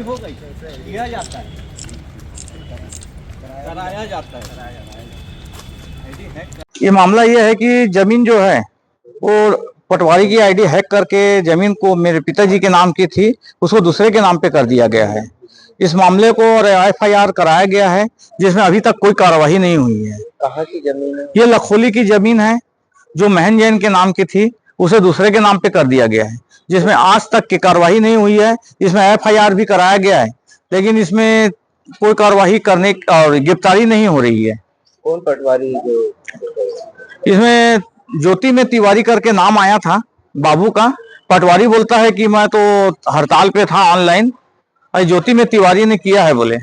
हो गई, किया जाता है, कराया जाता है। ये मामला ये है कि जमीन जो है वो पटवारी की आईडी हैक करके जमीन को मेरे पिताजी के नाम की थी, उसको दूसरे के नाम पे कर दिया गया है। इस मामले को और एफआईआर कराया गया है, जिसमें अभी तक कोई कार्रवाई नहीं हुई है। कहाँ की जमीन है? ये लखोली की जमीन है, जो महन जैन के नाम की थी, उसे दूसरे के नाम पे कर दिया गया है, जिसमें आज तक की कार्रवाई नहीं हुई है। इसमें एफआईआर भी कराया गया है, लेकिन इसमें कोई कार्रवाई करने और गिरफ्तारी नहीं हो रही है। कौन पटवारी जो? इसमें ज्योति में तिवारी करके नाम आया था बाबू का। पटवारी बोलता है कि मैं तो हड़ताल पे था ऑनलाइन, और ज्योति में तिवारी ने किया है बोले।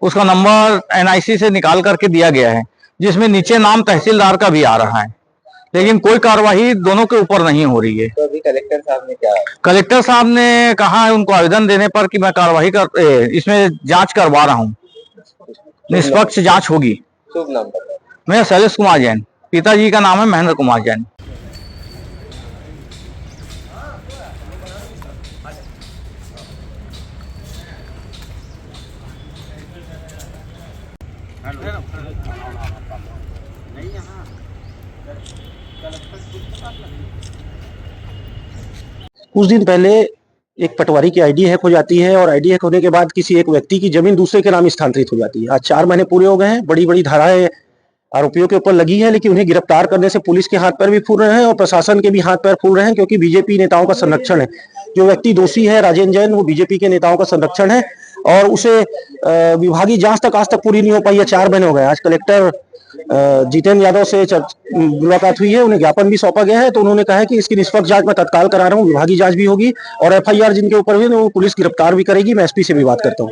उसका नंबर एनआईसी से निकाल करके दिया गया है, जिसमें नीचे नाम तहसीलदार का भी आ रहा है, लेकिन कोई कार्रवाई दोनों के ऊपर नहीं हो रही है। तो अभी कलेक्टर साहब ने क्या? कलेक्टर साहब ने कहा है उनको आवेदन देने पर कि मैं कार्रवाई इसमें जांच करवा रहा हूँ, निष्पक्ष जांच होगी। शुभ नाम बताओ। मैं शैलेश कुमार जैन, पिताजी का नाम है महेंद्र कुमार जैन। कुछ दिन पहले एक पटवारी की आईडी हैक हो जाती है और आईडी हैक होने के बाद किसी एक व्यक्ति की जमीन दूसरे के नाम स्थानांतरित हो जाती है। आज 4 महीने पूरे हो गए हैं। बड़ी बड़ी धाराएं आरोपियों के ऊपर लगी है, लेकिन उन्हें गिरफ्तार करने से पुलिस के हाथ पैर भी फूल रहे हैं और प्रशासन के भी हाथ पैर फूल रहे हैं, क्योंकि बीजेपी नेताओं का संरक्षण है। जो व्यक्ति दोषी है राजेंद्र जैन, वो बीजेपी के नेताओं का संरक्षण है और उसे विभागीय जांच तक आज तक पूरी नहीं हो पाई है। 4 महीने हो गए। आज कलेक्टर जितेंद्र यादव से मुलाकात हुई है, उन्हें ज्ञापन भी सौंपा गया है, तो उन्होंने कहा है कि इसकी निष्पक्ष जांच मैं तत्काल करा रहा हूँ, विभागीय जांच भी होगी और एफआईआर जिनके ऊपर हुई वो पुलिस गिरफ्तार भी करेगी। मैं एसपी से भी बात करता हूँ।